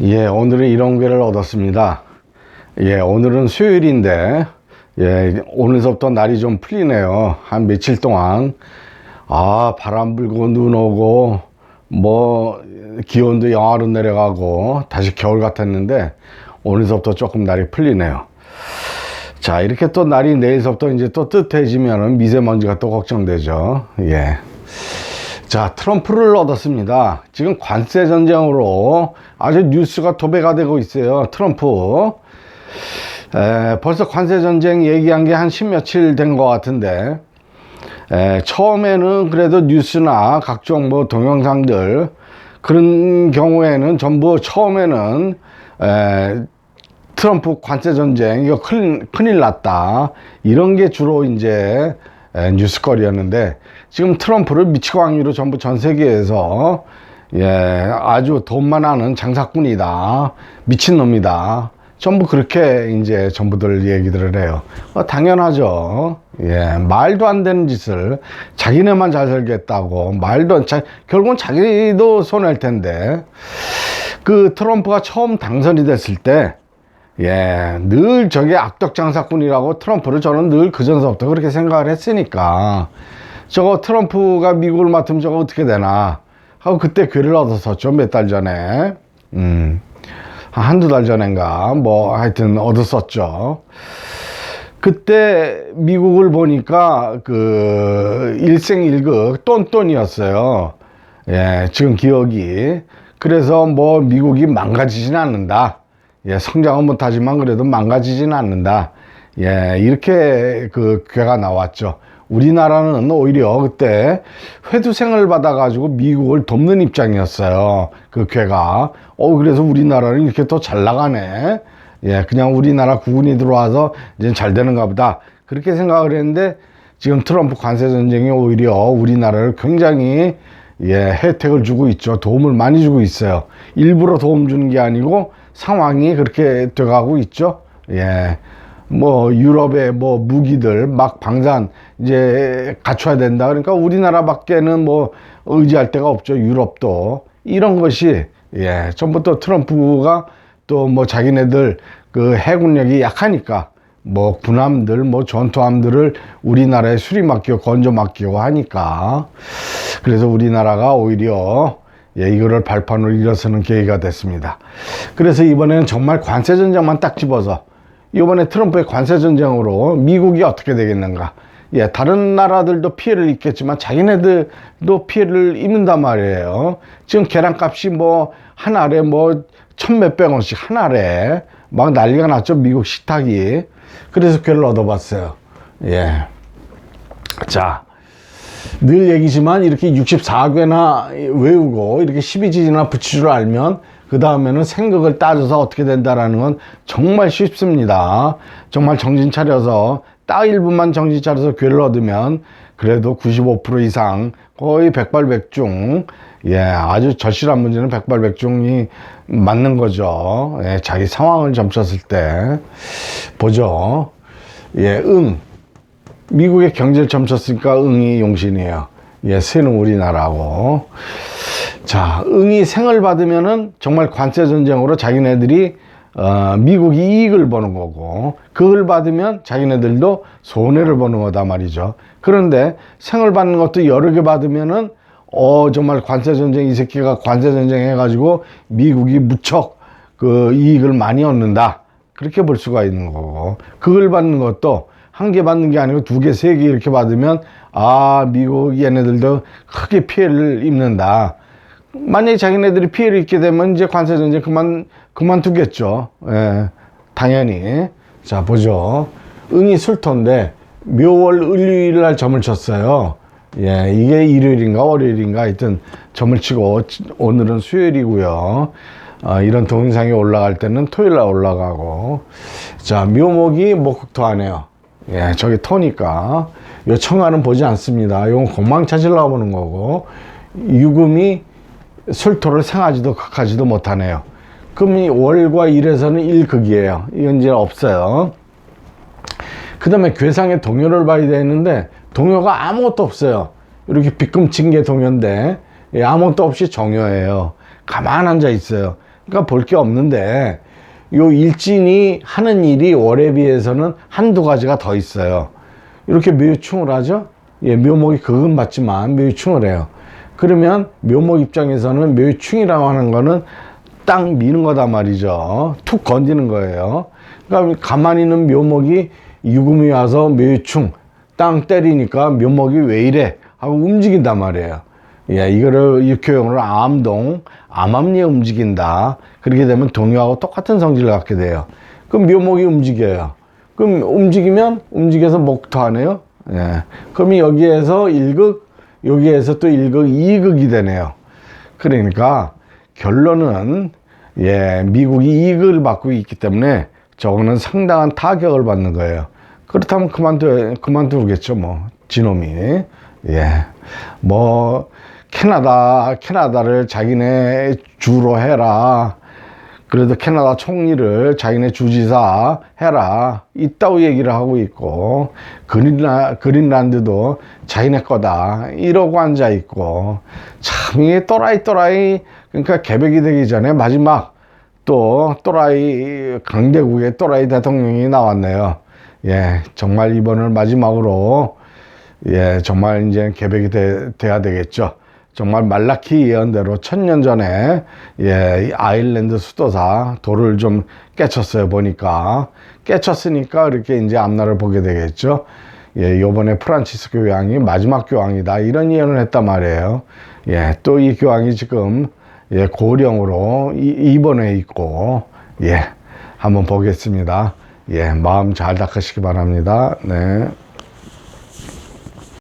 예, 오늘은 이런 괴를 얻었습니다. 예, 오늘은 수요일인데, 예, 오늘서부터 날이 좀 풀리네요. 한 며칠 동안. 바람 불고, 눈 오고, 기온도 영하로 내려가고, 다시 겨울 같았는데, 오늘서부터 조금 날이 풀리네요. 자, 이렇게 또 날이 내일서부터 이제 또 뜨뜻해지면은 미세먼지가 또 걱정되죠. 예. 자, 트럼프를 얻었습니다. 지금 관세 전쟁으로 아주 뉴스가 도배가 되고 있어요. 트럼프. 벌써 관세 전쟁 얘기한 게 한 10며칠 된 것 같은데, 처음에는 그래도 뉴스나 각종 동영상들, 그런 경우에는 전부 처음에는, 트럼프 관세 전쟁, 이거 큰일 났다. 이런 게 주로 이제 뉴스거리였는데, 지금 트럼프를 미치광이로 전부 전 세계에서 아주 돈만 하는 장사꾼이다, 미친놈이다, 전부 그렇게 이제 전부들 얘기들을 해요. 당연하죠. 말도 안 되는 짓을 자기네만 잘 살겠다고 결국은 자기도 손해일 텐데, 그 트럼프가 처음 당선이 됐을 때 늘 저게 악덕 장사꾼이라고 트럼프를 저는 늘 그전서부터 그렇게 생각을 했으니까, 저거 트럼프가 미국을 맡으면 저거 어떻게 되나 하고 그때 괴를 얻었었죠. 몇 달 전에. 한두 달 전인가 하여튼 얻었었죠. 그때 미국을 보니까 그 일생일극 똔똔이었어요. 지금 기억이. 그래서 미국이 망가지진 않는다. 성장은 못하지만 그래도 망가지진 않는다. 이렇게 그 괴가 나왔죠. 우리나라는 오히려 그때 회두생을 받아가지고 미국을 돕는 입장이었어요. 그 괴가. 그래서 우리나라는 이렇게 또 잘 나가네. 그냥 우리나라 국군이 들어와서 이제 잘 되는가 보다. 그렇게 생각을 했는데, 지금 트럼프 관세 전쟁이 오히려 우리나라를 굉장히 혜택을 주고 있죠. 도움을 많이 주고 있어요. 일부러 도움 주는 게 아니고 상황이 그렇게 돼가고 있죠. 유럽의 무기들 막 방산 이제 갖춰야 된다. 그러니까 우리나라밖에는 의지할 데가 없죠. 유럽도. 이런 것이 전부 또 트럼프가 또 자기네들 그 해군력이 약하니까 군함들 전투함들을 우리나라에 수리 맡기고 건조 맡기고 하니까, 그래서 우리나라가 오히려 이거를 발판으로 일어서는 계기가 됐습니다. 그래서 이번에는 정말 관세 전쟁만 딱 집어서, 이번에 트럼프의 관세 전쟁으로 미국이 어떻게 되겠는가. 다른 나라들도 피해를 입겠지만 자기네들도 피해를 입는단 말이에요. 지금 계란값이 한 알에 1,000몇백 원씩 한 알에 막 난리가 났죠. 미국 식탁이. 그래서 괴를 얻어봤어요. 자, 늘 얘기지만 이렇게 64괴나 외우고 이렇게 12지지나 붙일 줄 알면 그 다음에는 생각을 따져서 어떻게 된다라는 건 정말 쉽습니다. 정말 정신 차려서 딱 1분만 정신 차려서 괴를 얻으면 그래도 95% 이상, 거의 백발백중, 아주 절실한 문제는 백발백중이 맞는 거죠. 자기 상황을 점쳤을 때 보죠. 미국의 경제를 점쳤으니까 응이 용신이에요. 세는 우리나라고. 자, 응이 생을 받으면은 정말 관세 전쟁으로 자기네들이 미국이 이익을 보는 거고, 그걸 받으면 자기네들도 손해를 보는 거다 말이죠. 그런데 생을 받는 것도 여러 개 받으면은 정말 관세 전쟁, 이 새끼가 관세 전쟁 해가지고 미국이 무척 그 이익을 많이 얻는다, 그렇게 볼 수가 있는 거고, 그걸 받는 것도 한 개 받는 게 아니고 두 개, 세 개 이렇게 받으면 미국 얘네들도 크게 피해를 입는다. 만약에 자기네들이 피해를 입게 되면 이제 관세 전쟁 그만두겠죠. 당연히. 자, 보죠. 응이 술토인데 묘월 을유일 날 점을 쳤어요. 이게 일요일인가 월요일인가 하여튼 점을 치고, 오늘은 수요일이고요. 이런 동영상이 올라갈 때는 토요일 날 올라가고. 자, 묘목이 목토하네요. 저기 토니까 요 청아는 보지 않습니다. 이건 공망 찾으려고 보는 거고, 유금이 술토를 생하지도 극하지도 못하네요. 그럼 이 월과 일에서는 일극이에요. 이건 이제 없어요. 그 다음에 괴상의 동요를 봐야 되는데 동요가 아무것도 없어요. 이렇게 빗금친 게 동요인데 아무것도 없이 정요예요. 가만 앉아 있어요. 그러니까 볼 게 없는데, 요 일진이 하는 일이 월에 비해서는 한두 가지가 더 있어요. 이렇게 묘충을 하죠. 예, 묘목이 극은 받지만 묘충을 해요. 그러면 묘목 입장에서는 묘충이라고 하는 거는 딱 미는 거다 말이죠. 툭 건드는 거예요. 그러니까 가만히 있는 묘목이 유금이 와서 묘충 땅 때리니까 묘목이 왜 이래 하고 움직인단 말이에요. 예, 이거를 육효용으로 암동, 암암리에 움직인다. 그렇게 되면 동요하고 똑같은 성질을 갖게 돼요. 그럼 묘목이 움직여요. 그럼 움직여서 목토 하네요. 예. 그럼 여기에서 1극, 여기에서 또 1극, 2극이 되네요. 그러니까 결론은, 예, 미국이 2극을 받고 있기 때문에 저거는 상당한 타격을 받는 거예요. 그렇다면 그만두겠죠, 뭐, 지놈이. 예. 뭐, 캐나다를 자기네 주로 해라. 그래도 캐나다 총리를 자기네 주지사 해라. 있다고 얘기를 하고 있고, 그린란드도 자기네 거다. 이러고 앉아있고, 참, 이게 또라이, 그러니까 개벽이 되기 전에 마지막 또 또라이, 강대국의 또라이 대통령이 나왔네요. 예, 정말 이번을 마지막으로, 예, 정말 이제 개벽이 돼야 되겠죠. 정말 말라키 예언대로 1000년 전에, 예, 아일랜드 수도사 돌을 좀 깨쳤어요. 보니까 깨쳤으니까 이렇게 이제 앞날을 보게 되겠죠. 예, 요번에 프란치스 교황이 마지막 교황이다 이런 예언을 했단 말이에요. 예, 또 이 교황이 지금, 예, 고령으로 입원해 있고, 예, 한번 보겠습니다. 예, 마음 잘 닦으시기 바랍니다. 네.